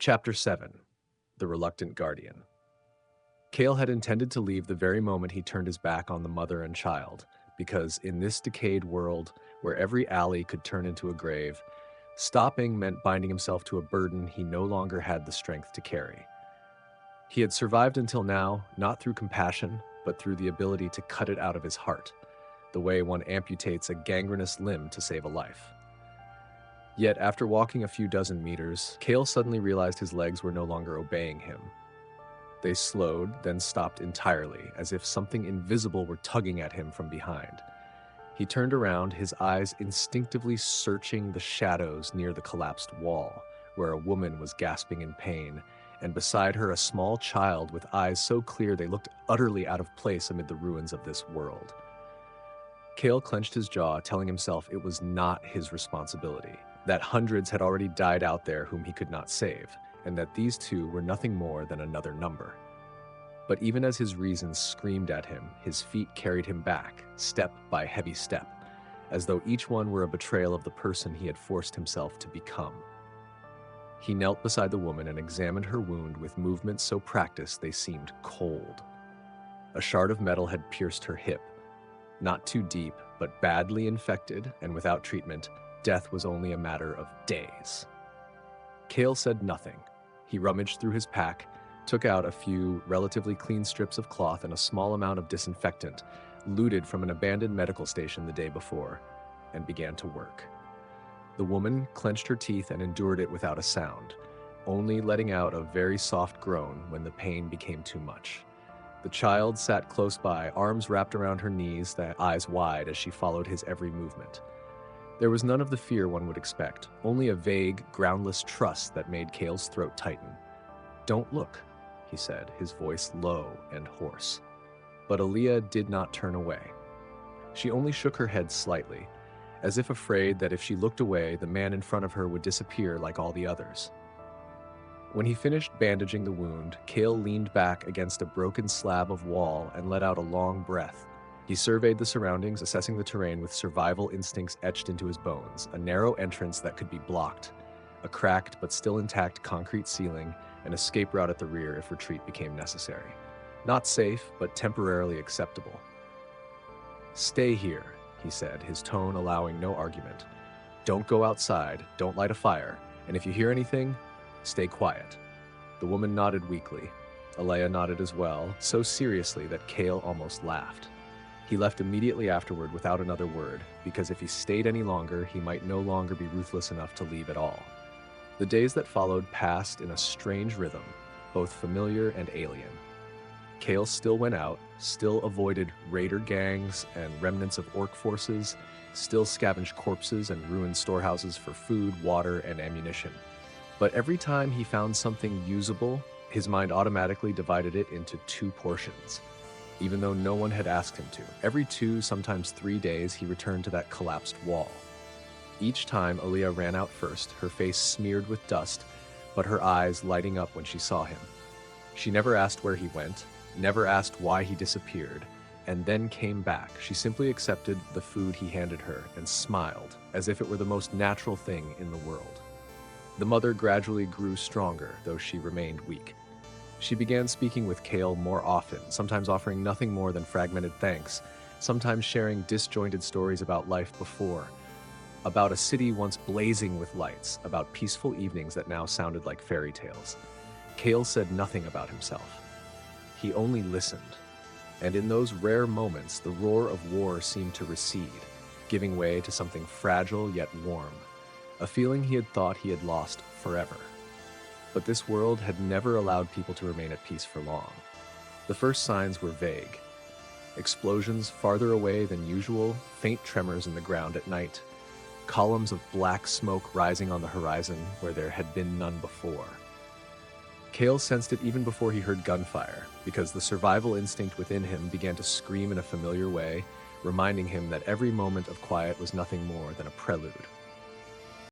Chapter 7. The Reluctant Guardian. Kael had intended to leave the very moment he turned his back on the mother and child, because in this decayed world, where every alley could turn into a grave, stopping meant binding himself to a burden he no longer had the strength to carry. He had survived until now, not through compassion, but through the ability to cut it out of his heart, the way one amputates a gangrenous limb to save a life. Yet after walking a few dozen meters, Kael suddenly realized his legs were no longer obeying him. They slowed, then stopped entirely, as if something invisible were tugging at him from behind. He turned around, his eyes instinctively searching the shadows near the collapsed wall, where a woman was gasping in pain, and beside her a small child with eyes so clear they looked utterly out of place amid the ruins of this world. Kael clenched his jaw, telling himself it was not his responsibility, that hundreds had already died out there whom he could not save, and that these two were nothing more than another number. But even as his reason screamed at him, his feet carried him back, step by heavy step, as though each one were a betrayal of the person he had forced himself to become. He knelt beside the woman and examined her wound with movements so practiced they seemed cold. A shard of metal had pierced her hip. Not too deep, but badly infected, and without treatment, death was only a matter of days. Kael said nothing. He rummaged through his pack, took out a few relatively clean strips of cloth and a small amount of disinfectant, looted from an abandoned medical station the day before, and began to work. The woman clenched her teeth and endured it without a sound, only letting out a very soft groan when the pain became too much. The child sat close by, arms wrapped around her knees, eyes wide as she followed his every movement. There was none of the fear one would expect, only a vague, groundless trust that made Kael's throat tighten. "Don't look," he said, his voice low and hoarse. But Aaliyah did not turn away. She only shook her head slightly, as if afraid that if she looked away, the man in front of her would disappear like all the others. When he finished bandaging the wound, Kael leaned back against a broken slab of wall and let out a long breath. He surveyed the surroundings, assessing the terrain with survival instincts etched into his bones, a narrow entrance that could be blocked, a cracked but still intact concrete ceiling, an escape route at the rear if retreat became necessary. Not safe, but temporarily acceptable. "Stay here," he said, his tone allowing no argument. "Don't go outside, don't light a fire, and if you hear anything, stay quiet." The woman nodded weakly. Alea nodded as well, so seriously that Kael almost laughed. He left immediately afterward without another word, because if he stayed any longer, he might no longer be ruthless enough to leave at all. The days that followed passed in a strange rhythm, both familiar and alien. Kael still went out, still avoided raider gangs and remnants of orc forces, still scavenged corpses and ruined storehouses for food, water, and ammunition. But every time he found something usable, his mind automatically divided it into two portions. Even though no one had asked him to, every 2, sometimes 3 days, he returned to that collapsed wall. Each time, Aaliyah ran out first, her face smeared with dust, but her eyes lighting up when she saw him. She never asked where he went, never asked why he disappeared, and then came back. She simply accepted the food he handed her and smiled, as if it were the most natural thing in the world. The mother gradually grew stronger, though she remained weak. She began speaking with Kael more often, sometimes offering nothing more than fragmented thanks, sometimes sharing disjointed stories about life before, about a city once blazing with lights, about peaceful evenings that now sounded like fairy tales. Kael said nothing about himself. He only listened, and in those rare moments, the roar of war seemed to recede, giving way to something fragile yet warm, a feeling he had thought he had lost forever. But this world had never allowed people to remain at peace for long. The first signs were vague. Explosions farther away than usual, faint tremors in the ground at night, columns of black smoke rising on the horizon where there had been none before. Kael sensed it even before he heard gunfire, because the survival instinct within him began to scream in a familiar way, reminding him that every moment of quiet was nothing more than a prelude.